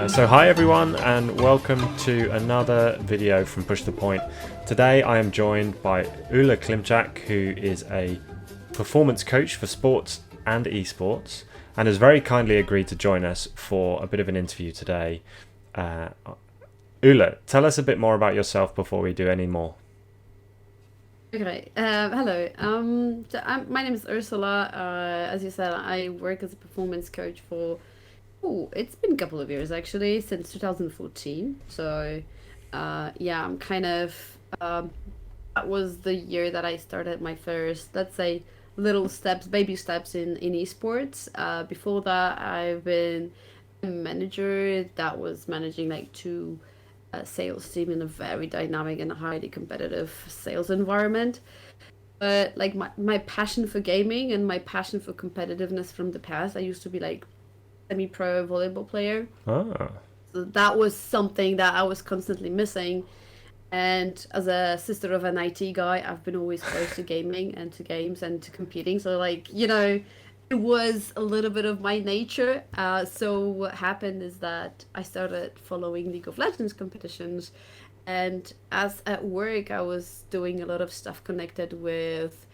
So hi everyone and welcome to another video from Push the Point. Today I am joined by Klimczak, who is a performance coach for sports and esports and has very kindly agreed to join us for a bit of an interview today. Ula, tell us a bit more about yourself before we do any more. Okay, hello. My name is Ursula. As you said, I work as a performance coach for it's been a couple of years actually, since 2014. So, yeah, I'm kind of, that was the year that I started my first, let's say, little steps, baby steps in esports. Before that, I've been a manager that was managing like two sales team in a very dynamic and highly competitive sales environment. But like my passion for gaming and my passion for competitiveness from the past, I used to be like semi-pro volleyball player. Ah. So that was something that I was constantly missing. And as a sister of an IT guy, I've been always close to gaming and to games and to competing. So like, it was a little bit of my nature. So what happened is that I started following League of Legends competitions. And as at work, I was doing a lot of stuff connected with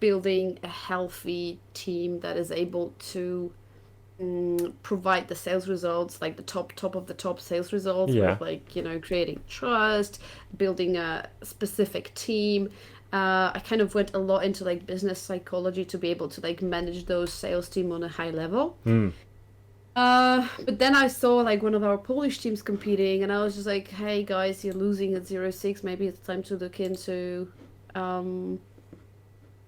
building a healthy team that is able to provide the sales results, like the top of the top sales results, with like, creating trust, building a specific team. I kind of went a lot into like business psychology to be able to like manage those sales team on a high level. But then I saw like one of our Polish teams competing, and I was just like, hey guys, you're losing at 0-6. Maybe it's time to look into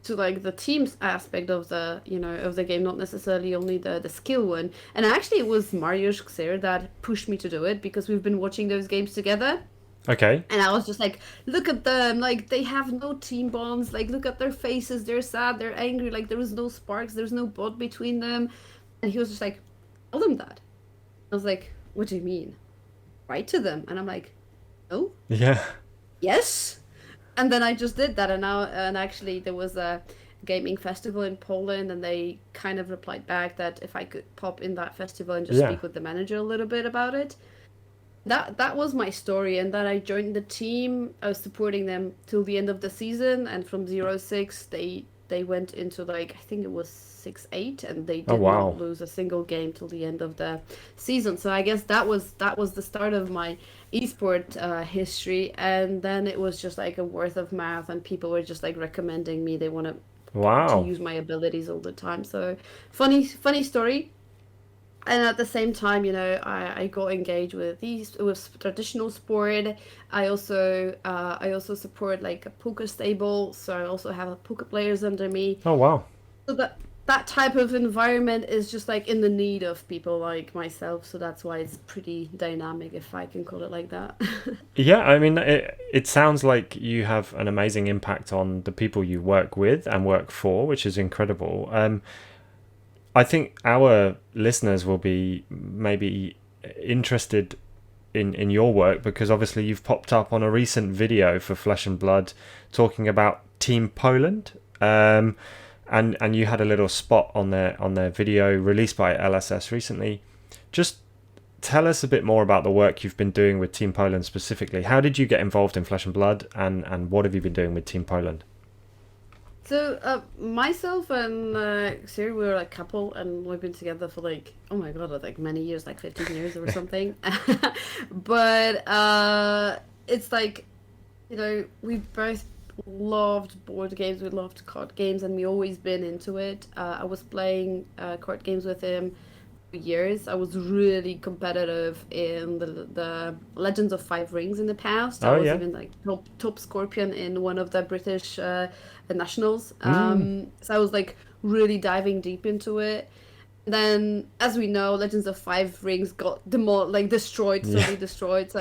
to like the team's aspect of the of the game, not necessarily only the skill one. And actually it was Mariusz Ksir that pushed me to do it, because we've been watching those games together. Okay. And I was just like, look at them, like they have no team bonds, like look at their faces, they're sad, they're angry, like there was no sparks, there's no bond between them. And he was just like, tell them that. I was like, what do you mean? Write to them. And I'm like, oh Yeah. yes. And then I just did that, and actually there was a gaming festival in Poland, and they kind of replied back that if I could pop in that festival and just speak with the manager a little bit about it. That was my story, and then I joined the team. I was supporting them till the end of the season, and from 0-6 they went into like, I think it was 6-8, and they did not lose a single game till the end of the season. So I guess that was the start of my esport history. And then it was just like a word of mouth, and people were just like recommending me. They want to use my abilities all the time. So funny story. And at the same time, I got engaged with traditional sport. I also support like a poker stable, so I also have poker players under me. Oh wow! So that type of environment is just like in the need of people like myself. So that's why it's pretty dynamic, if I can call it like that. Yeah, I mean, it sounds like you have an amazing impact on the people you work with and work for, which is incredible. I think our listeners will be maybe interested in your work, because obviously you've popped up on a recent video for Flesh and Blood talking about Team Poland, and you had a little spot on their video released by LSS recently. Just tell us a bit more about the work you've been doing with Team Poland specifically. How did you get involved in Flesh and Blood, and what have you been doing with Team Poland? So myself and Siri, we were like a couple, and we've been together for like, oh my god, like many years, like 15 years or something. But it's like, we both loved board games, we loved card games, and we always been into it. I was playing card games with him for years. I was really competitive in the Legends of Five Rings in the past. I was even like top Scorpion in one of the British nationals. So I was like really diving deep into it. Then, as we know, Legends of Five Rings got destroyed, totally destroyed. So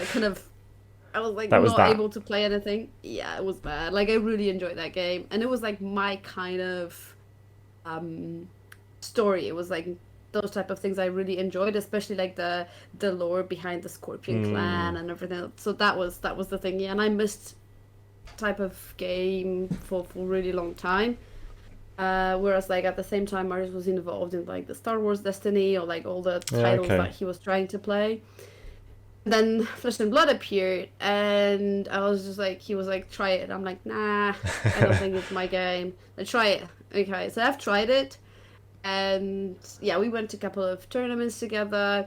I was like not able to play anything. Yeah, it was bad. Like I really enjoyed that game, and it was like my kind of story. It was like those type of things I really enjoyed, especially like the lore behind the Scorpion clan and everything. So that was the thing. Yeah, and I missed type of game for a really long time. Whereas like at the same time, Marius was involved in like the Star Wars Destiny or like all the Yeah, titles okay. that he was trying to play. Then Flesh and Blood appeared, and I was just like, he was like, try it. I'm like, nah, I don't think it's my game. Let's try it. Okay, so I've tried it, and yeah, we went to a couple of tournaments together.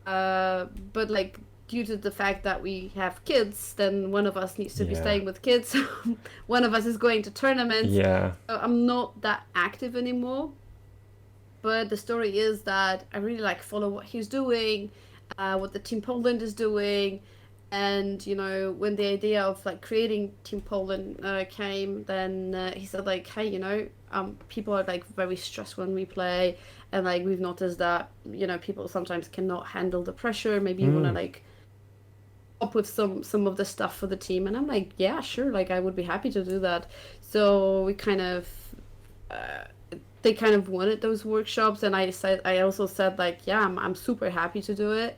But like due to the fact that we have kids, then one of us needs to be Yeah. staying with kids. One of us is going to tournaments. Yeah. So I'm not that active anymore. But the story is that I really like follow what he's doing, what the Team Poland is doing, and you know when the idea of like creating Team Poland came, then he said like, hey, you know, people are like very stressed when we play, and like we've noticed that you know people sometimes cannot handle the pressure. Maybe you want to Mm. like up with some of the stuff for the team, and I'm like, yeah, sure, like I would be happy to do that. So we kind of. Uh, they kind of wanted those workshops, and I also said like, yeah, I'm super happy to do it.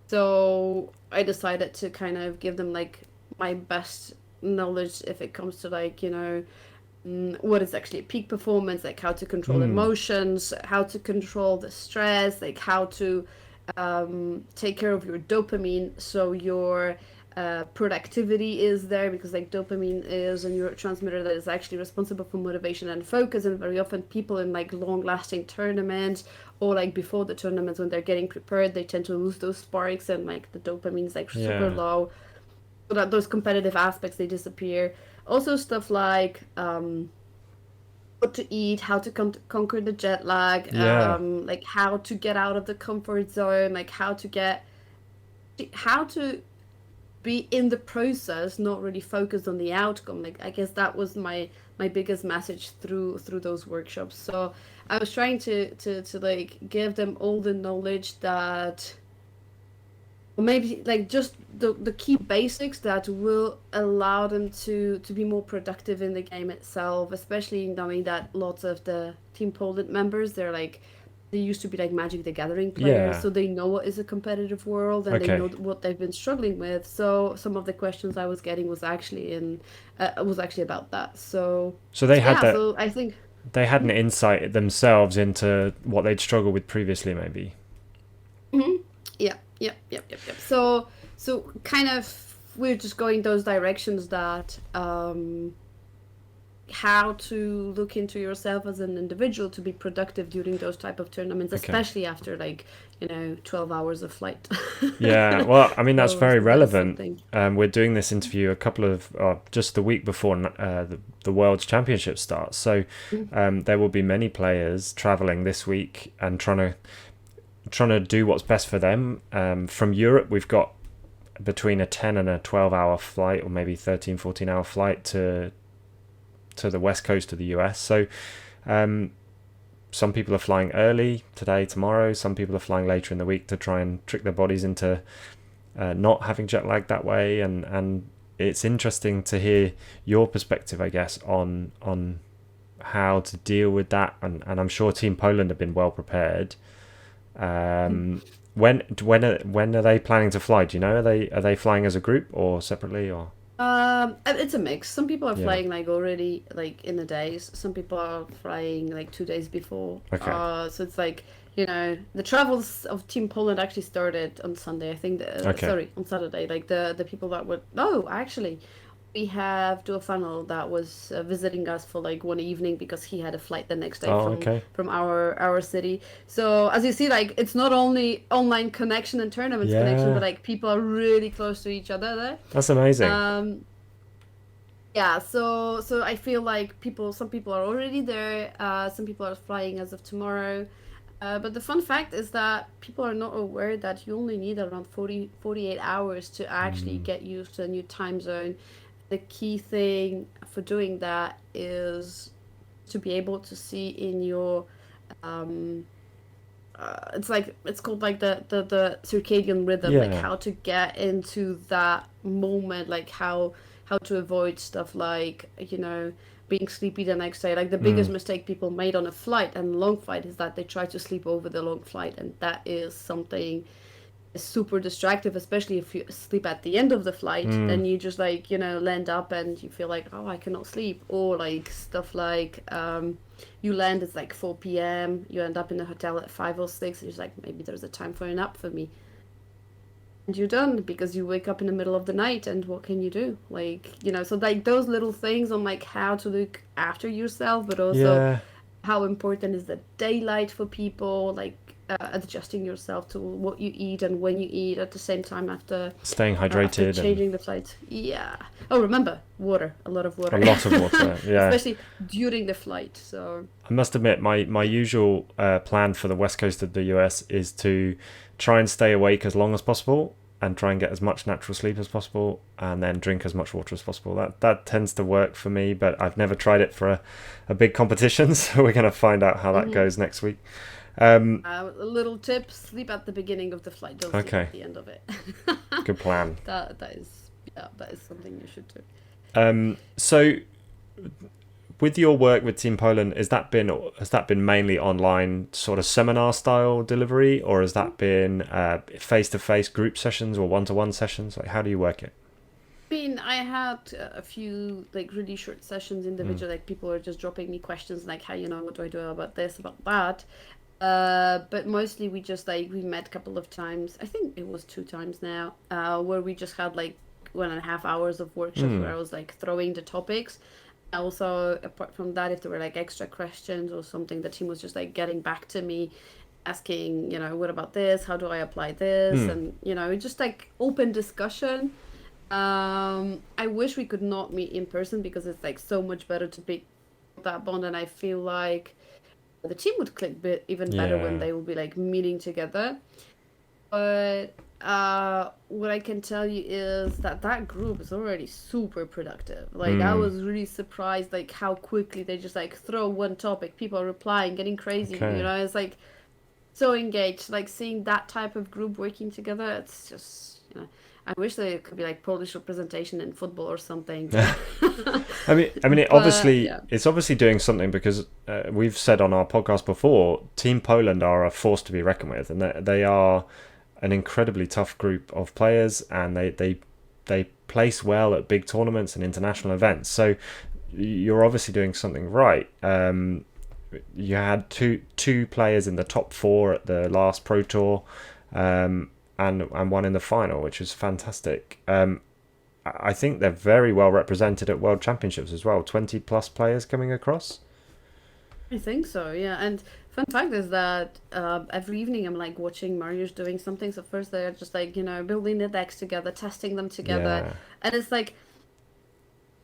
So I decided to kind of give them like my best knowledge if it comes to like, you know, what is actually peak performance, like how to control Mm. emotions, how to control the stress, like how to take care of your dopamine so your productivity is there, because like dopamine is a neurotransmitter that is actually responsible for motivation and focus, and very often people in like long lasting tournaments or like before the tournaments when they're getting prepared, they tend to lose those sparks, and like the dopamine is like super Yeah. low, so that those competitive aspects they disappear. Also stuff like what to eat, how to conquer the jet lag, Yeah. like how to get out of the comfort zone, like how to be in the process, not really focused on the outcome. Like I guess that was my biggest message through those workshops. So I was trying to like give them all the knowledge that, or maybe like just the key basics that will allow them to be more productive in the game itself, especially knowing that lots of the Team Poland members, they're like they used to be like Magic the Gathering players, Yeah. so they know what is a competitive world and they know Okay. what they've been struggling with. So some of the questions I was getting was actually about that. So So they had yeah, that. so I think They had an mhm, insight themselves into what they'd struggled with previously, maybe. mhm. Yeah, yep. So kind of we're just going those directions that how to look into yourself as an individual to be productive during those type of tournaments, Okay. especially after like, you know, 12 hours of flight. Yeah. Well, I mean, that's So very so that's relevant. something. We're doing this interview a couple of just the week before the World's Championship starts. So there will be many players traveling this week and trying to do what's best for them. From Europe, we've got between a 10 and a 12-hour flight, or maybe 13, 14-hour flight to the west coast of the US. So um, some people are flying early today, tomorrow. Some people are flying later in the week to try and trick their bodies into not having jet lag that way. And it's interesting to hear your perspective, I guess, on how to deal with that. And I'm sure Team Poland have been well prepared. Um, when are they planning to fly? Do you know? Are they flying as a group or separately or? It's a mix. Some people are Yeah. flying like already like in the days. Some people are flying like 2 days before. Okay. So it's like, you know, the travels of Team Poland actually started on Sunday. I think Okay. sorry, on Saturday. Like the people that would no, actually, we have Duo Funnel that was visiting us for like one evening because he had a flight the next day Oh, okay. from our city. So as you see, like it's not only online connection and tournaments connection, but Yeah. like people are really close to each other there. That's amazing. Um, yeah, so I feel like some people are already there. Some people are flying as of tomorrow. But the fun fact is that people are not aware that you only need around 48 hours to actually Mm. get used to a new time zone. The key thing for doing that is to be able to see in your um, it's like it's called like the circadian rhythm, like Yeah. how to get into that moment, like how to avoid stuff like, you know, being sleepy the next day. Like the biggest Mm. mistake people made on a flight and long flight is that they try to sleep over the long flight, and that is something super distractive, especially if you sleep at the end of the flight. Then you just like, land up and you feel like, oh, I cannot sleep. Or like stuff like you land, it's like 4 p.m. You end up in a hotel at 5 or 6, and you're just like, maybe there's a time for a nap for me. And you're done because you wake up in the middle of the night, and what can you do? Like, so like those little things on like how to look after yourself, but also Yeah. how important is the daylight for people, like adjusting yourself to what you eat and when you eat at the same time Staying after hydrated changing and the flight. Yeah. Oh, remember, water, a lot of water. a lot of water. Yeah. Especially during the flight. So I must admit, my usual plan for the west coast of the US is to try and stay awake as long as possible and try and get as much natural sleep as possible, and then drink as much water as possible. That tends to work for me, but I've never tried it for a big competition, so we're going to find out how that goes next week. a little tip: sleep at the beginning of the flight. Don't sleep Okay. at the end of it. Good plan. that is something you should do. So with your work with Team Poland, has that been mainly online sort of seminar style delivery, or has that been face-to-face group sessions or one-to-one sessions? Like, how do you work it? I mean, I had a few like really short sessions individual, like people were just dropping me questions like, "Hey, what do I do about this, about that?" But mostly we just like we met a couple of times. I think it was 2 times now, where we just had like 1.5 hours of workshop where I was like throwing the topics. Also, apart from that, if there were like extra questions or something, the team was just like getting back to me, asking, what about this? How do I apply this? And just like open discussion. I wish we could not meet in person because it's like so much better to be that bond, and I feel like the team would click even better when they will be like meeting together. But what I can tell you is that group is already super productive. Like I was really surprised like how quickly they just like throw one topic, people are replying, getting crazy. Okay. It's like so engaged. Like seeing that type of group working together, it's just I wish there could be like Polish representation in football or something. I mean, Yeah. it's obviously doing something because we've said on our podcast before, Team Poland are a force to be reckoned with, and they are an incredibly tough group of players, and they place well at big tournaments and international events. So you're obviously doing something right. You had two players in the top 4 at the last Pro Tour, and one in the final, which was fantastic. I think they're very well represented at World Championships as well. 20 plus players coming across. I think so, yeah. And fun fact is that every evening I'm like watching Mariusz doing something. So first they're just like, building the decks together, testing them together. Yeah. And it's like,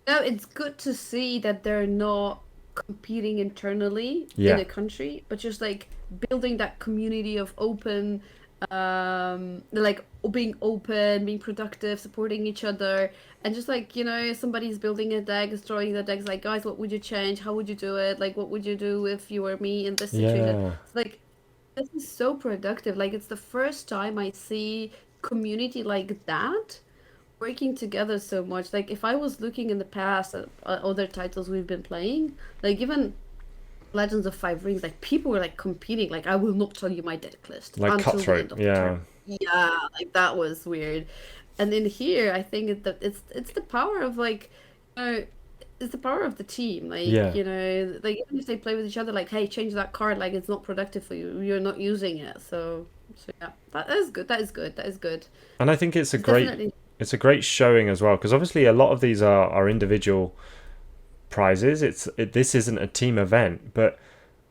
it's good to see that they're not competing internally in a country, but just like building that community of open, like being open, being productive, supporting each other, and just like somebody's building a deck, destroying the decks, like, guys, what would you change, how would you do it, like what would you do if you were me in this situation? Yeah. It's like this is so productive. Like it's the first time I see community like that working together so much. Like if I was looking in the past at other titles we've been playing, like even Legends of Five Rings, like people were like competing. Like I will not tell you my deck list Like until the end cutthroat. of the Yeah. turn. Yeah, like that was weird. And in here, I think it's the power of like, it's the power of the team. Like Yeah. like even if they play with each other, like, hey, change that card. Like it's not productive for you. You're not using it. So yeah, that is good. That is good. That is good. And I think it's a It's great definitely. it's a great showing as well, because obviously a lot of these are individual prizes. This isn't a team event, but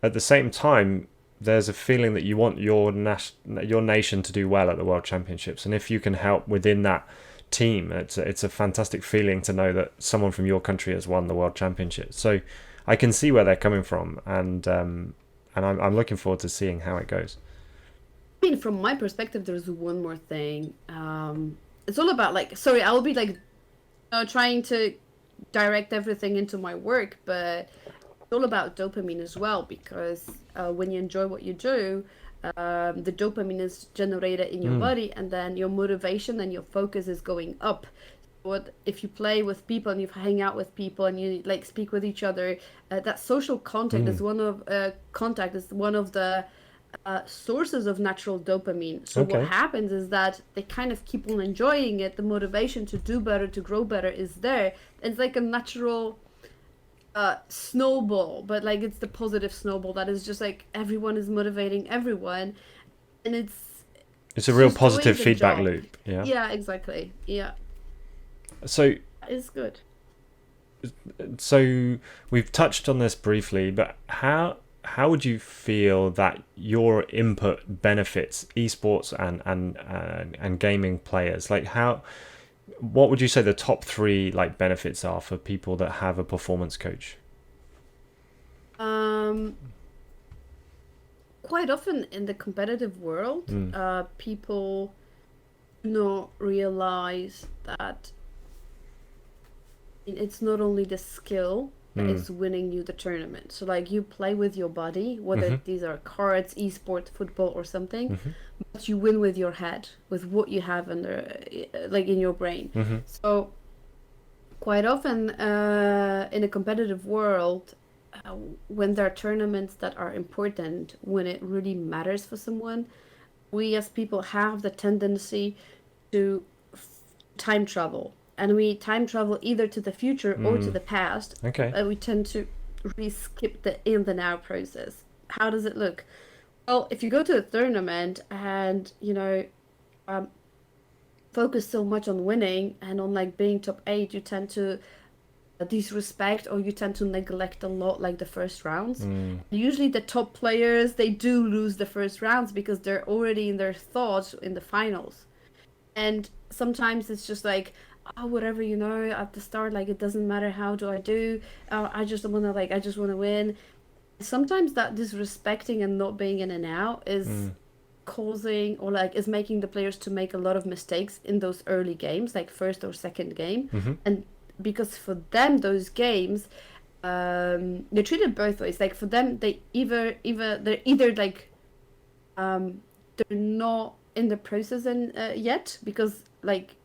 at the same time, there's a feeling that you want your nation to do well at the World Championships, and if you can help within that team, it's a fantastic feeling to know that someone from your country has won the World Championships. So I can see where they're coming from, and I'm looking forward to seeing how it goes. I mean, from my perspective, there's one more thing. It's all about like, sorry, I will be like, trying to direct everything into my work, but it's all about dopamine as well, because when you enjoy what you do, the dopamine is generated in your body, and then your motivation and your focus is going up. What if you play with people and you hang out with people and you like speak with each other? That social contact is one of the sources of natural dopamine. So what Okay. happens is that they kind of keep on enjoying it. The motivation to do better, to grow better is there. It's like a natural snowball, but like it's the positive snowball that is just like everyone is motivating everyone, and It's a it's real just doing positive the feedback job. loop. Yeah. Yeah, exactly. Yeah, So it's good. so we've touched on this briefly, but how would you feel that your input benefits esports and gaming players? Like how what would you say the top three like benefits are for people that have a performance coach? Um, Quite often in the competitive world, Mm. people do not realize that it's not only the skill that Mm. is winning you the tournament. So like you play with your body, whether Mhm. these are cards, esport, football, or something, Mhm. but you win with your head, with what you have under, like in your brain. Mhm. So quite often in a competitive world, uh, when there are tournaments that are important, when it really matters for someone, we as people have the tendency to time travel. And we time travel either to the future or to Mm. the past. Okay. We tend to really skip the in the now process. How does it look? Well, if you go to a tournament and, um, focus so much on winning and on like being top eight, you tend to disrespect or you tend to neglect a lot like the first rounds. Mm. Usually the top players, they do lose the first rounds because they're already in their thoughts in the finals. And sometimes it's just like, oh, whatever, at the start, like it doesn't matter how do I do. I just want to win. Sometimes that disrespecting and not being in and out is Mm. causing or like is making the players to make a lot of mistakes in those early games, like first or second game. Mhm. And because for them, those games, they're treated both ways. Like for them, they're either like they're not in the process yet because like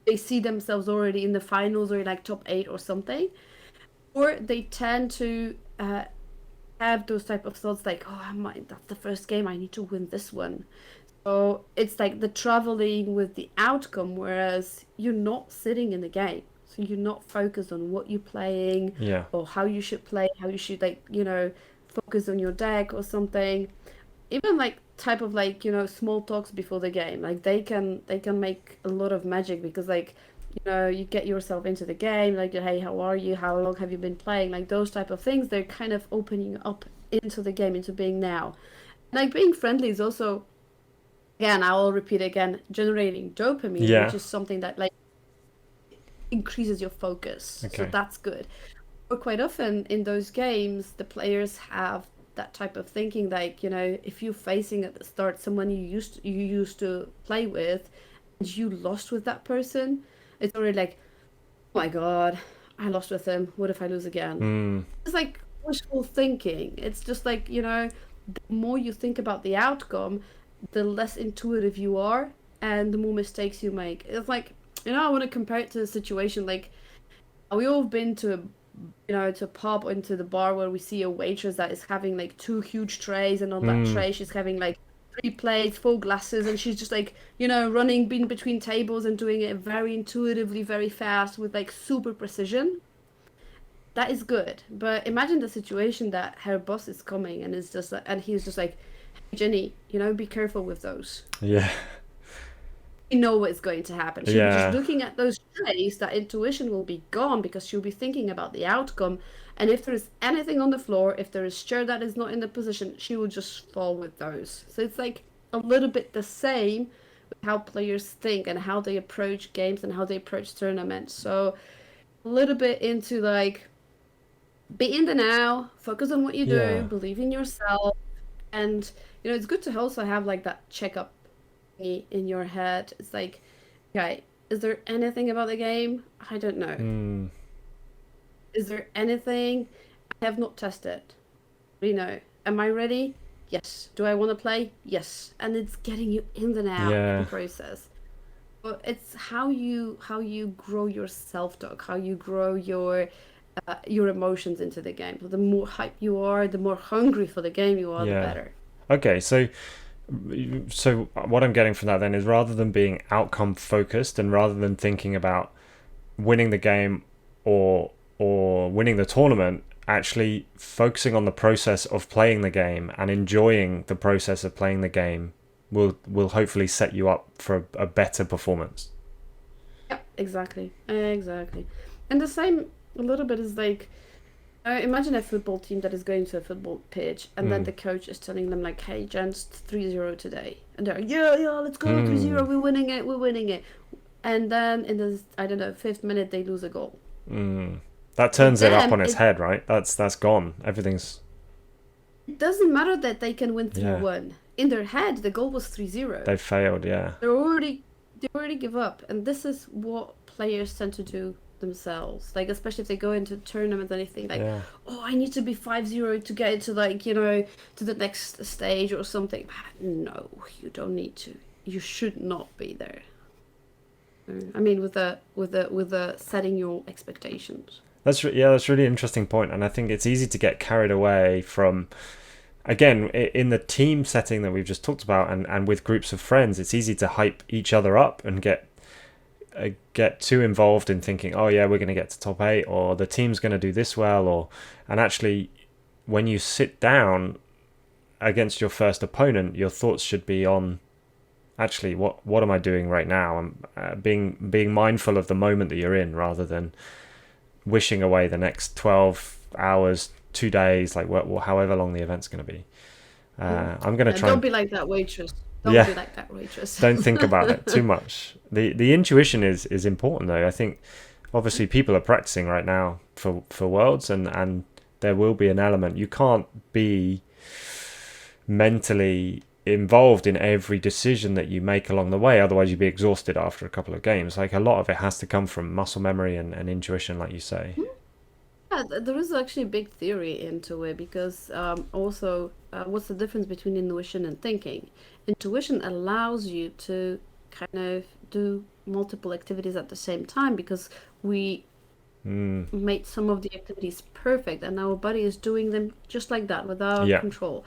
they see themselves already in the finals or like top eight or something, or they tend to have those type of thoughts like, oh, that's the first game, I need to win this one. So it's like the traveling with the outcome, whereas you're not sitting in the game. So you're not focused on what you're playing Yeah. or how you should play, how you should like, focus on your deck or something. Even like type of like, small talks before the game. Like they can make a lot of magic because like, you get yourself into the game, like, hey, how are you? How long have you been playing? Like those type of things, they're kind of opening up into the game, into being now. Like being friendly is also, again, I will repeat again, generating dopamine, which Yeah. is something that like increases your focus. So Okay. that's good. But quite often in those games, the players have that type of thinking, like, if you're facing at the start someone you used to play with, and you lost with that person, it's already like, oh my God, I lost with him. What if I lose again? Mm. It's like wishful thinking. It's just like, the more you think about the outcome, the less intuitive you are and the more mistakes you make. It's like, I want to compare it to a situation like we all have been to a pub or into the bar where we see a waitress that is having like two huge trays, and on that Mm. tray she's having like three plates, four glasses, and she's just like, running in between tables and doing it very intuitively, very fast with like super precision. That is good. But imagine the situation that her boss is coming and is just and he's just like, hey, Jenny, be careful with those. Yeah. You know what's going to happen. She'll be just Yeah. looking at those trays, that intuition will be gone because she'll be thinking about the outcome. And if there is anything on the floor, if there is chair that is not in the position, she will just fall with those. So it's like a little bit the same with how players think and how they approach games and how they approach tournaments. So a little bit into like be in the now, focus on what you do, Yeah. believe in yourself, and it's good to also have like that checkup in your head. It's like, okay, is there anything about the game I don't know? Mm. Is there anything I have not tested? Am I ready? Yes. Do I want to play? Yes. And it's getting you in the now Yeah. process. But it's how you grow your self talk, how you grow your emotions into the game. So the more hype you are, the more hungry for the game you are, the Yeah. better. Okay, so what I'm getting from that then is, rather than being outcome focused and rather than thinking about winning the game or winning the tournament, actually focusing on the process of playing the game and enjoying the process of playing the game will hopefully set you up for a better performance. Yeah, exactly, exactly. And the same a little bit is like, imagine a football team that is going to a football pitch, and then Mm. the coach is telling them like, "Hey, gents, 3-0 today," and they're like, "Yeah, yeah, let's go 3-0. Mm. We're winning it. We're winning it." And then in the, I don't know, fifth minute, they lose a goal. Mm. That For turns it up them, on its head, right? That's gone. Everything's it doesn't matter that they can win yeah. 3-1. In their head, the goal was 3-0. They failed. Yeah. They already give up, and this is what players tend to do themselves. Like, especially if they go into tournaments and they think like, Yeah. oh, I need to be 5-0 to get to, like, to the next stage or something. No, you don't need to. You should not be there. I mean, with the setting your expectations. That's a really interesting point, and I think it's easy to get carried away from, again, in the team setting that we've just talked about, and with groups of friends, it's easy to hype each other up and get too involved in thinking, oh yeah, we're going to get to top 8, or the team's going to do this well, and actually when you sit down against your first opponent, your thoughts should be on, actually, what am I doing right now? And being mindful of the moment that you're in, rather than wishing away the next 12 hours, 2 days, like however long the event's going to be. I'm going to try Don't and be like that waitress. Don't yeah, be like that waitress. don't think about it too much. The intuition is important though. I think obviously people are practicing right now for Worlds, and there will be an element. You can't be mentally involved in every decision that you make along the way, otherwise you'd be exhausted after a couple of games. Like, a lot of it has to come from muscle memory and intuition, like you say. Yeah, there is actually a big theory into it because also, what's the difference between intuition and thinking? Intuition allows you to kind of do multiple activities at the same time because we Mm. made some of the activities perfect and our body is doing them just like that without Yeah. control.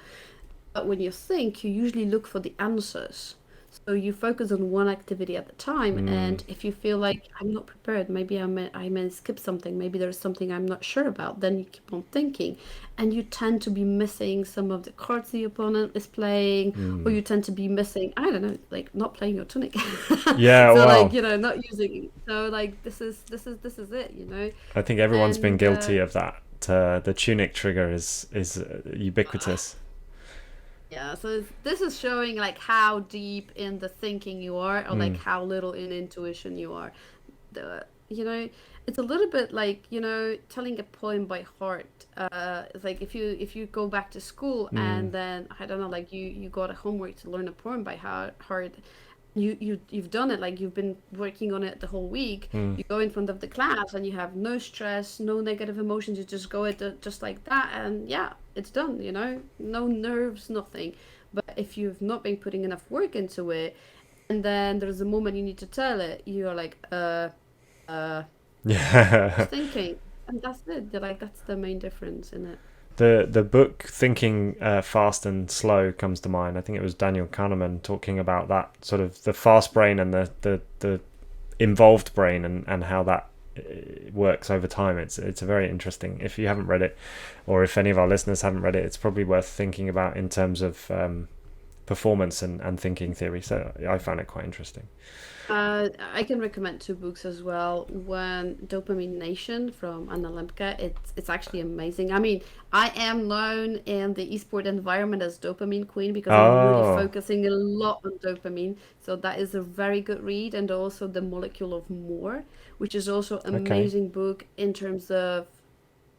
But when you think, you usually look for the answers. So you focus on one activity at a time, Mm. and if you feel like I'm not prepared, maybe I may skip something, maybe there's something I'm not sure about, then you keep on thinking, and you tend to be missing some of the cards the opponent is playing, or Mm. you tend to be missing, I don't know, like not playing your tunic. Yeah, So like, well, not using. So like this is it. I think everyone's been And guilty of that. The tunic trigger is ubiquitous. yeah, so this is showing like how deep in the thinking you are, or like Mm. how little in intuition you are. The it's a little bit like telling a poem by heart. It's like if you go back to school Mm. and then I don't know, like you got a homework to learn a poem by heart. You've done it, like you've been working on it the whole week. Mm. You go in front of the class and you have no stress, no negative emotions. You just go at it just like that, and yeah, it's done. No nerves, nothing. But if you've not been putting enough work into it, and then there's a moment you need to tell it, you're like uh Yeah. just thinking, and that's it. They're like, that's the main difference in it. The book Thinking Fast and Slow comes to mind. I think it was Daniel Kahneman talking about that, sort of the fast brain and the involved brain, and how that works over time. It's a very interesting. If you haven't read it, or if any of our listeners haven't read it, it's probably worth thinking about in terms of performance and thinking theory. So I found it quite interesting. I can recommend two books as well. One, Dopamine Nation from Anna Lembke. It's actually amazing. I mean, I am known in the esport environment as Dopamine Queen because I'm really Oh, focusing a lot on dopamine. So that is a very good read, and also The Molecule of More, which is also okay. amazing book in terms of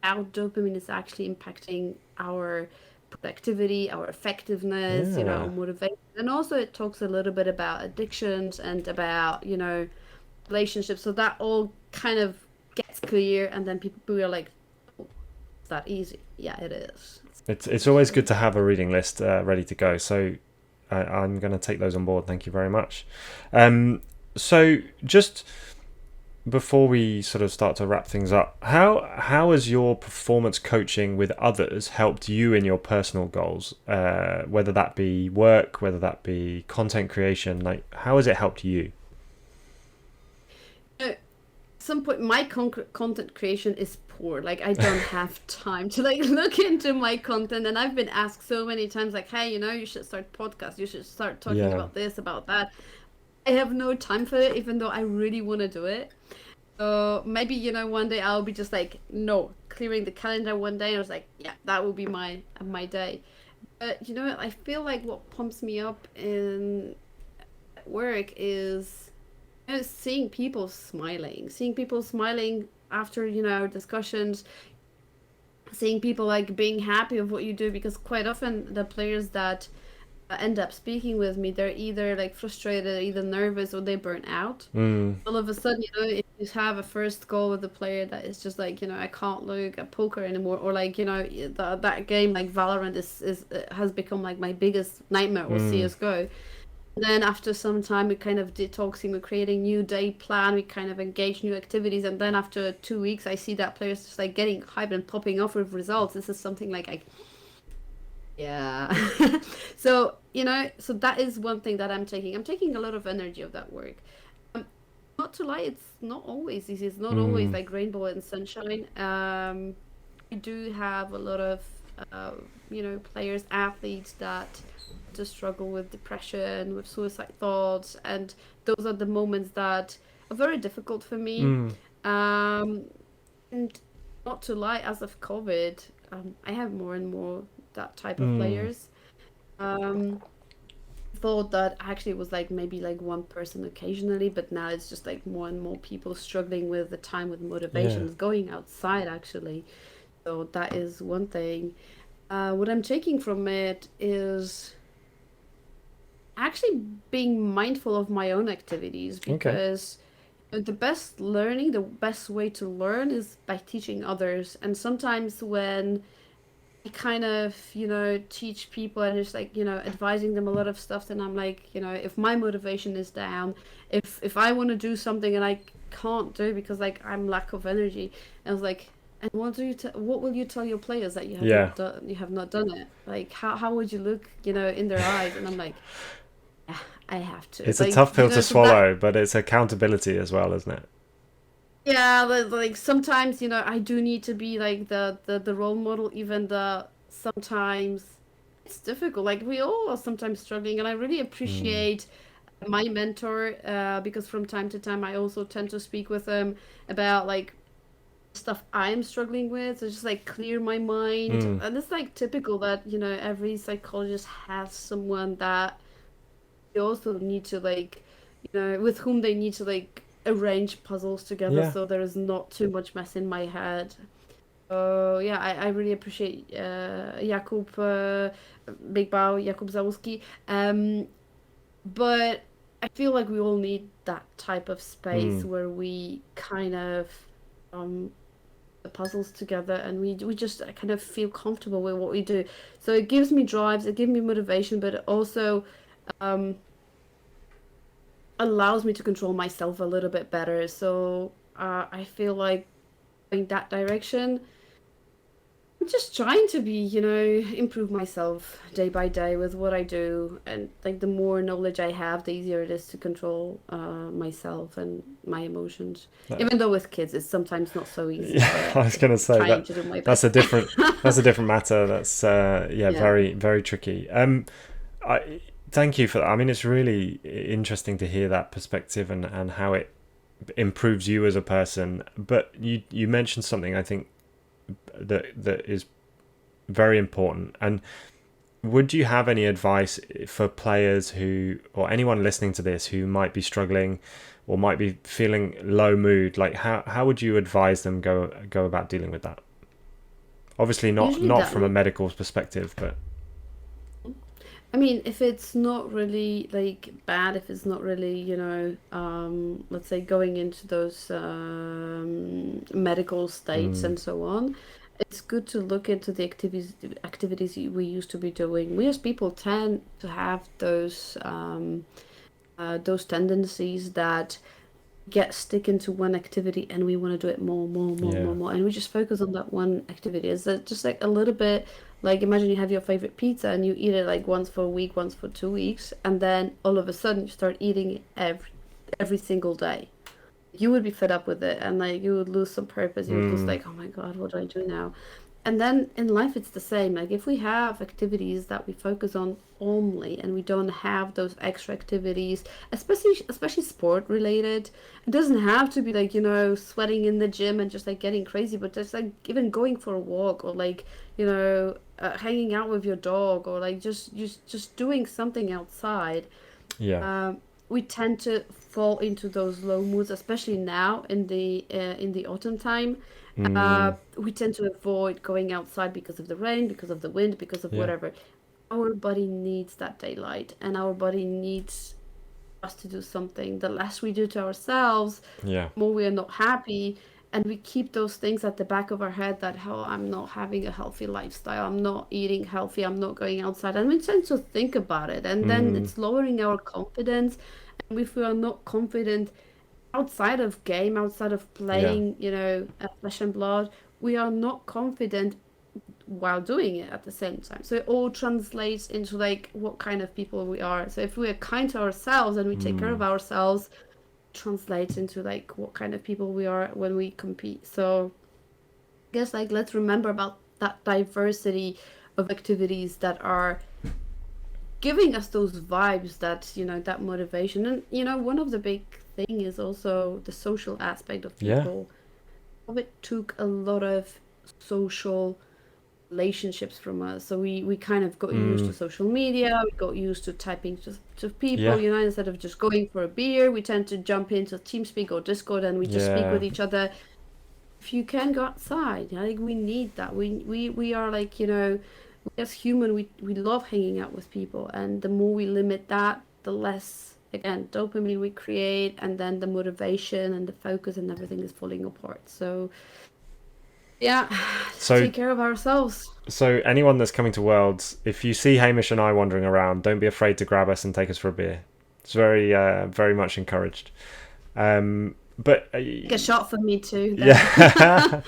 how dopamine is actually impacting our productivity, our effectiveness, our Yeah. motivation. And also it talks a little bit about addictions and about, relationships. So that all kind of gets clear, and then people are like, oh, it's that easy. Yeah, it is. It's always So good to have a reading list ready to go. So I'm going to take those on board. Thank you very much. So just before we sort of start to wrap things up, how has your performance coaching with others helped you in your personal goals? Whether that be work, whether that be content creation, like how has it helped you? At some point, my content creation is poor. Like, I don't have time to like look into my content, and I've been asked so many times, like, hey, you should start podcast. You should start talking Yeah, about this, about that. I have no time for it, even though I really want to do it. So maybe, one day I'll be just like, no, clearing the calendar one day. And I was like, yeah, that will be my day. But I feel like what pumps me up in work is seeing people smiling after, discussions, seeing people like being happy with what you do, because quite often the players that end up speaking with me, they're either like frustrated, either nervous, or they burn out. mm, All of a sudden, if you have a first goal with a player that is just like, I can't look at poker anymore, or like, that game like Valorant is has become like my biggest nightmare, or mm, CS:GO. Then after some time, we kind of detoxing, we're creating new day plan, we kind of engage new activities, and then after 2 weeks, I see that players just like getting hyped and popping off with results. This is something like yeah. So, so that is one thing that I'm taking. I'm taking a lot of energy of that work. Um, Not to lie, it's not always easy. It's not always mm, like rainbow and sunshine. We do have a lot of, uh, players, athletes that just struggle with depression, with suicide thoughts, and those are the moments that are very difficult for me. mm, Um, and not to lie, as of COVID, I have more and more that type of mm, players. Um, Thought that actually it was like maybe like one person occasionally, but now it's just like more and more people struggling with the time, with yeah, motivations, going outside actually. So that is one thing. What I'm taking from it is actually being mindful of my own activities, okay, because the best way to learn is by teaching others. And sometimes when I kind of, teach people and just like, advising them a lot of stuff, then I'm like, if my motivation is down, if I want to do something and I can't do because like I'm lack of energy, I was like, and what will you tell your players that yeah. you have not done it? Like how would you look, in their eyes? And I'm like, yeah, I have to. It's a Like, tough pill to so that swallow, but it's accountability as well, isn't it? yeah, like sometimes, I do need to be like the role model, even though sometimes it's difficult. Like we all are sometimes struggling, and I really Mm, appreciate my mentor, because from time to time I also tend to speak with them about like stuff I'm struggling with, so just like clear my mind. mm, And it's like typical that, every psychologist has someone that they also need to like, with whom they need to like arrange puzzles together, yeah. so there is not too much mess in my head. So yeah, I really appreciate Jakub, Big Bow, Jakub Załowski. But I feel like we all need that type of space Mm, where we kind of um the puzzles together, and we just kind of feel comfortable with what we do. So it gives me drives, it gives me motivation, but it also um allows me to control myself a little bit better. So I feel like going that direction. I'm just trying to be, improve myself day by day with what I do. And like the more knowledge I have, the easier it is to control myself and my emotions. that- Even though with kids, it's sometimes not so easy, yeah, I but was gonna say trying that to do my that's best. a different matter. That's yeah, Yeah. very very tricky. I thank you for that. I mean, it's really interesting to hear that perspective and how it improves you as a person. But you mentioned something I think that is very important. And would you have any advice for players who, or anyone listening to this who might be struggling or might be feeling low mood? Like how would you advise them go about dealing with that? Obviously not Usually not that from a look. medical perspective, but I mean, if it's not really like bad, if it's not really, let's say going into those medical states mm, and so on, it's good to look into the activities we used to be doing. We as people tend to have those tendencies that get stick into one activity and we want to do it more, more, more, Yeah. more, more, and we just focus on that one activity. Is that just like a little bit like imagine you have your favorite pizza and you eat it like once for a week, once for 2 weeks, and then all of a sudden you start eating it every single day. You would be fed up with it and like you would lose some purpose. You would lose Mm. like, oh my God, what do I do now? And then in life it's the same. Like if we have activities that we focus on only and we don't have those extra activities, especially sport related, it doesn't have to be like, sweating in the gym and just like getting crazy, but just like even going for a walk or like, hanging out with your dog or like just doing something outside. Yeah. um, we tend to fall into those low moods, especially now in the autumn time. Mm. We tend to avoid going outside because of the rain, because of the wind, because of Yeah. whatever. Our body needs that daylight, and our body needs us to do something. The less we do to ourselves, Yeah. the more we are not happy. And we keep those things at the back of our head that, oh, I'm not having a healthy lifestyle, I'm not eating healthy, I'm not going outside. And we tend to think about it. And then Mm. it's lowering our confidence. And if we are not confident outside of game, outside of Yeah. playing, flesh and blood, we are not confident while doing it at the same time. So it all translates into like what kind of people we are. So if we are kind to ourselves and we take care of Mm. ourselves, translates into like what kind of people we are when we compete. So I guess like let's remember about that diversity of activities that are giving us those vibes, that that motivation. And one of the big thing is also the social aspect of Yeah. people. COVID took a lot of social relationships from us. So we kind of got used Mm. to social media, we got used to typing to people, Yeah. instead of just going for a beer, we tend to jump into TeamSpeak or Discord and we just speak Yeah. with each other. If you can go outside, I think we need that. We are like, as human, we love hanging out with people, and the more we limit that, the less again dopamine we create, and then the motivation and the focus and everything is falling apart. So yeah, So take care of ourselves. so anyone that's coming to Worlds, if you see Hamish and I wandering around, don't be afraid to grab us and take us for a beer. It's very much encouraged. But Take a shot for me too. yeah.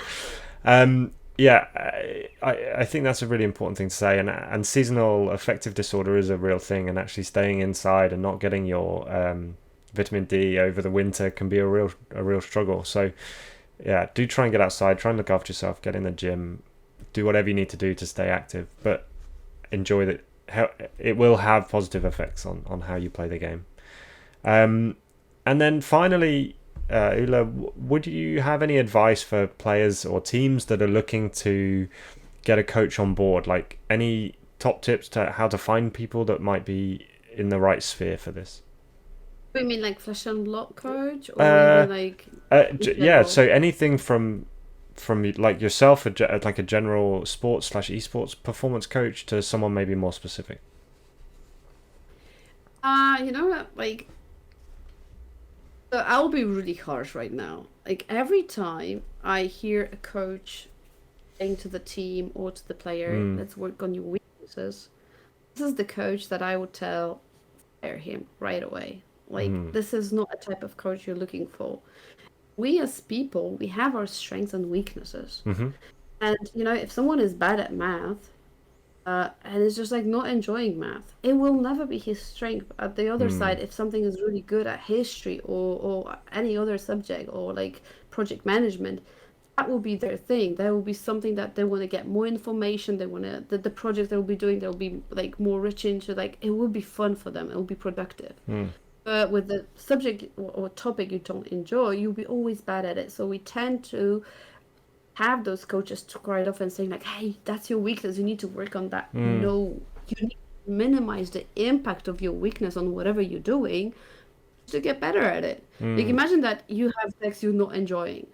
Yeah, I think that's a really important thing to say, and seasonal affective disorder is a real thing, and actually staying inside and not getting your vitamin D over the winter can be a real struggle. So yeah, do try and get outside, try and look after yourself, get in the gym, do whatever you need to do to stay active, but enjoy that. It will have positive effects on how you play the game. And then finally, Ula, would you have any advice for players or teams that are looking to get a coach on board? Like any top tips to how to find people that might be in the right sphere for this? We mean like flesh and blood coach, or Uh, even like in yeah. general? So anything from like yourself, like a general sports / esports performance coach, to someone maybe more specific. You know what? Like, so I'll be really harsh right now. Like every time I hear a coach saying to the team or to the player, Mm. "Let's work on your weaknesses," this is the coach that I would tell fire him right away. Like Mm. this is not a type of coach you're looking for. We as people, we have our strengths and weaknesses. Mm-hmm. And if someone is bad at math, and is just like not enjoying math, it will never be his strength. At the other Mm. side, if something is really good at history or any other subject or like project management, that will be their thing. That will be something that they want to get more information. They want to the project they will be doing. They'll be like more rich into, like it will be fun for them. It will be productive. Mm. But with the subject or topic you don't enjoy, you'll be always bad at it. So we tend to have those coaches to quite often saying like, hey, that's your weakness, you need to work on that. Mm. No, you need to minimize the impact of your weakness on whatever you're doing to get better at it. Like Mm. imagine that you have decks you're not enjoying,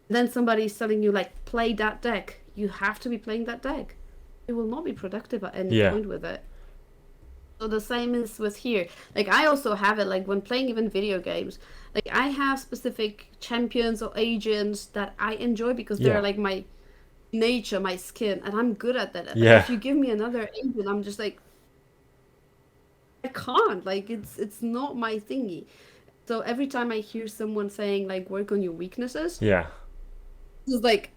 then somebody's telling you like, play that deck, you have to be playing that deck. You will not be productive at any Yeah. point with it. So the same is with here. Like I also have it like when playing even video games. Like I have specific champions or agents that I enjoy because they're Yeah. like my nature, my skin, and I'm good at that. Yeah. If you give me another agent, I'm just like I can't. Like it's not my thingy. So every time I hear someone saying like work on your weaknesses, Yeah. it's like,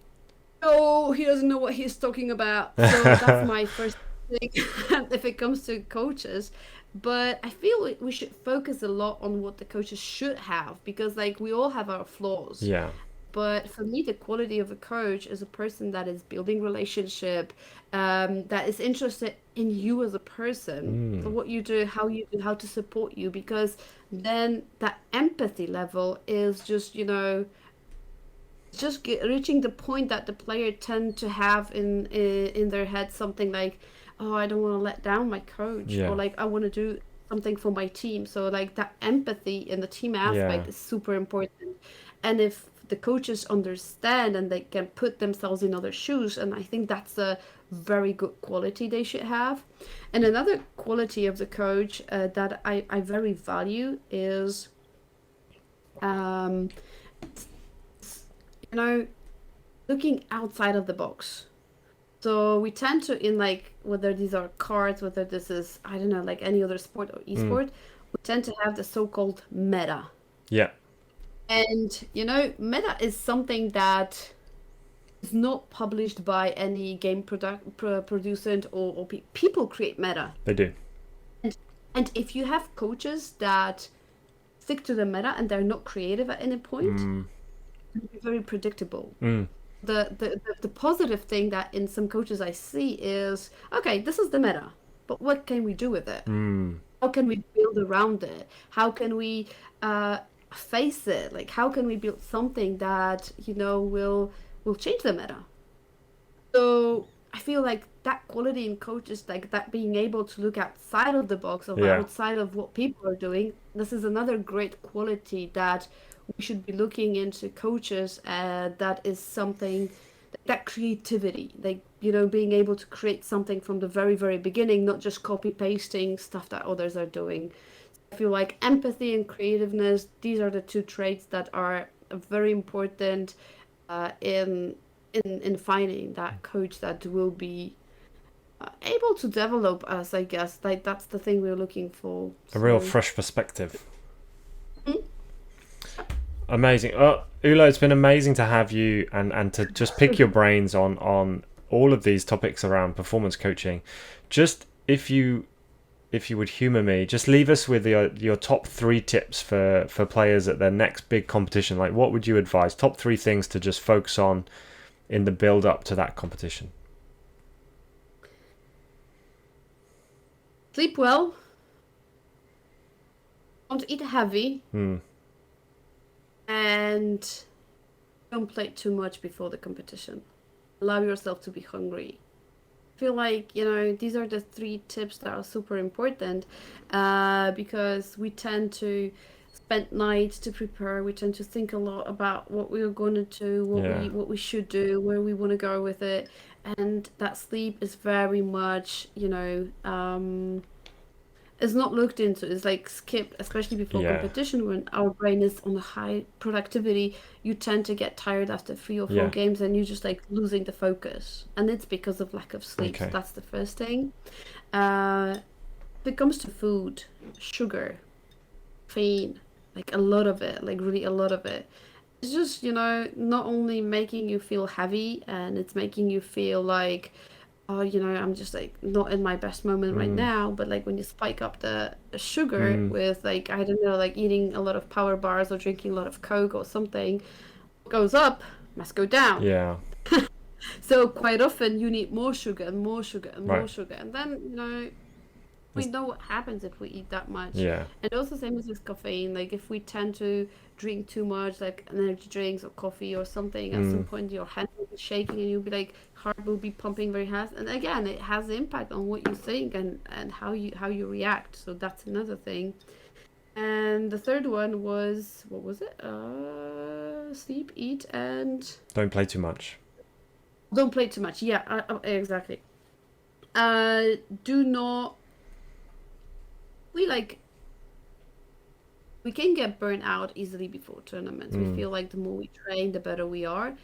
oh, he doesn't know what he's talking about. So that's my first thing if it comes to coaches. But I feel we should focus a lot on what the coaches should have, because like we all have our flaws. Yeah. But for me, the quality of a coach is a person that is building relationship, that is interested in you as a person, what you do, how to support you, because then that empathy level is just, reaching the point that the player tend to have in their head something like, oh, I don't want to let down my coach, or Yeah. like I want to do something for my team. So like that empathy in the team Yeah. aspect is super important. And if the coaches understand and they can put themselves in other shoes, and I think that's a very good quality they should have. And another quality of the coach that I very value is um, you know looking outside of the box. So we tend to, in like, whether these are cards, whether this is, I don't know, like any other sport or esport, we tend to have the so-called meta. Yeah. And meta is something that is not published by any game producer, or people create meta. They do. And if you have coaches that stick to the meta and they're not creative at any point, it'll be very predictable. The positive thing that in some coaches I see is, okay, this is the meta, but what can we do with it? How can we build around it? How can we face it? Like, how can we build something that will change the meta? So I feel like that quality in coaches, like that being able to look outside of the box, or Yeah. outside of what people are doing, this is another great quality that we should be looking into coaches. That is something, that creativity, like being able to create something from the very very beginning, not just copy pasting stuff that others are doing. I feel like empathy and creativeness, these are the two traits that are very important in finding that coach that will be able to develop us, I guess. Like, that's the thing we're looking for. A real fresh perspective. Amazing. Ula, it's been amazing to have you and to just pick your brains on all of these topics around performance coaching. Just if you would humor me, just leave us with your top 3 tips for players at their next big competition. Like, what would you advise? Top 3 things to just focus on in the build up to that competition. Sleep well. Don't eat heavy. And don't play too much before the competition. Allow yourself to be hungry. I feel like, these are the 3 tips that are super important, because we tend to spend nights to prepare. We tend to think a lot about what we're going to do, what we should do, where we want to go with it. And that sleep is very much, is not looked into. It's like skipped, especially before competition, when our brain is on a high productivity. You tend to get tired after 3 or 4 games, and you're just like losing the focus, and it's because of lack of sleep. So that's the first thing. If it comes to food, sugar, caffeine, like a lot of it, like really a lot of it, it's just not only making you feel heavy, and it's making you feel like, oh, I'm just like not in my best moment right now. But like when you spike up the sugar with, like, I don't know, like eating a lot of power bars or drinking a lot of Coke or something, what goes up must go down. Yeah. So quite often you need more sugar and more sugar and more sugar, and then we know what happens if we eat that much. Yeah. And also same as with caffeine. Like, if we tend to drink too much, like energy drinks or coffee or something, at some point your hand will be shaking, and you'll be like, heart will be pumping very fast. And again, it has impact on what you think and how you react. So that's another thing. And the third one was, what was it? Sleep, eat, and don't play too much. Don't play too much. Yeah, exactly. Do not. We can get burnt out easily before tournaments. We feel like the more we train, the better we are.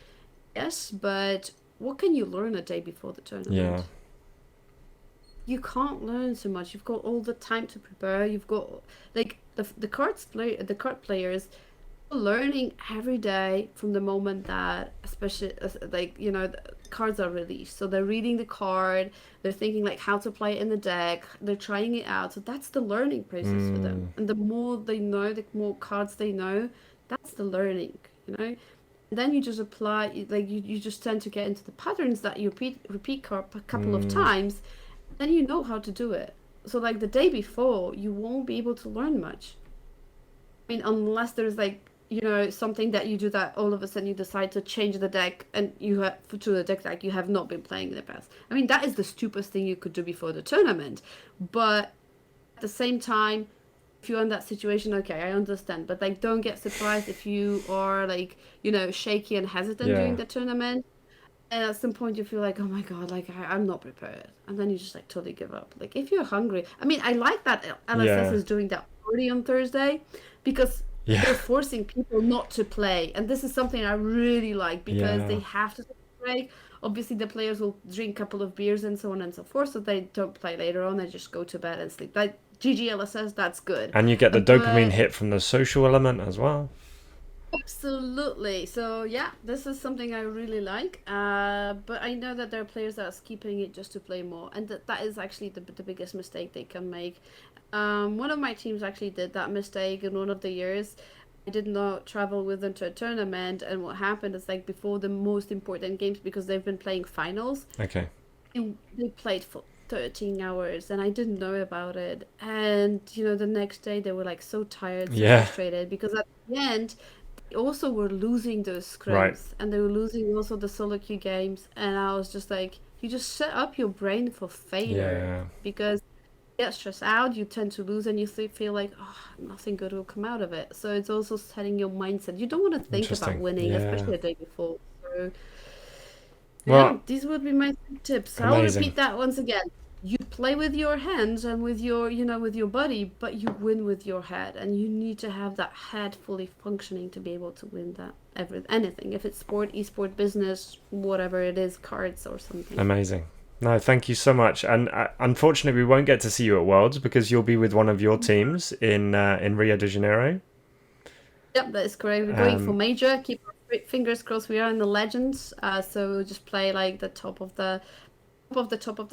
Yes, but what can you learn a day before the tournament? Yeah. You can't learn so much. You've got all the time to prepare. You've got, like, the card players are learning every day from the moment that, especially like the cards are released. So they're reading the card, they're thinking like how to play it in the deck, they're trying it out. So that's the learning process for them. And the more they know, the more cards they know, that's the learning. Then you just apply, like you just tend to get into the patterns that you repeat card a couple of times, then you know how to do it. So like the day before, you won't be able to learn much. I mean, unless there's like something that you do that all of a sudden you decide to change the deck and you have to a deck that you have not been playing in the past. I mean, that is the stupidest thing you could do before the tournament. But at the same time, if you're in that situation, okay, I understand. But like, don't get surprised if you are like, shaky and hesitant during the tournament. And at some point you feel like, oh my God, like I'm not prepared. And then you just like totally give up. Like if you're hungry, I mean, I like that LSS is doing that party on Thursday because they're forcing people not to play. And this is something I really like because they have to take a break. Obviously the players will drink a couple of beers and so on and so forth. So they don't play later on. They just go to bed and sleep. Like GGLSS, that's good. And you get the dopamine hit from the social element as well. Absolutely. So yeah, this is something I really like. But I know that there are players that are skipping it just to play more, and that is actually the biggest mistake they can make. One of my teams actually did that mistake in one of the years. I did not travel with them to a tournament, and what happened is like before the most important games, because they've been playing finals. Okay. They played for 13 hours and I didn't know about it. And the next day they were like so tired, so frustrated because at the end they also were losing those scrims and they were losing also the solo queue games. And I was just like, you just set up your brain for failure because you get stressed out, you tend to lose and you feel like, oh, nothing good will come out of it. So it's also setting your mindset. You don't want to think about winning, especially the day before. So these would be my tips. Amazing. I'll repeat that once again. You play with your hands and with your with your body, but you win with your head, and you need to have that head fully functioning to be able to win that anything, if it's sport, esport, business, whatever it is, cards or something. Amazing. No, thank you so much. And unfortunately we won't get to see you at Worlds because you'll be with one of your teams in Rio de Janeiro. Yep, that is correct. We're going for major. Keep our fingers crossed. We are in the legends, so we'll just play like the top of the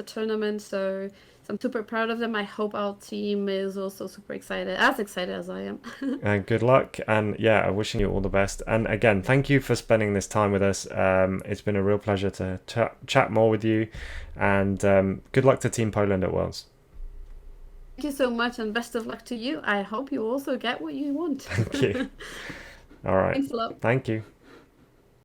tournament. So I'm super proud of them. I hope our team is also super excited as I am. And good luck, and I'm wishing you all the best. And again, thank you for spending this time with us. It's been a real pleasure to chat more with you, and good luck to Team Poland at Worlds. Thank you so much, and best of luck to you. I hope you also get what you want. Thank you. All right. Thanks a lot. Thank you.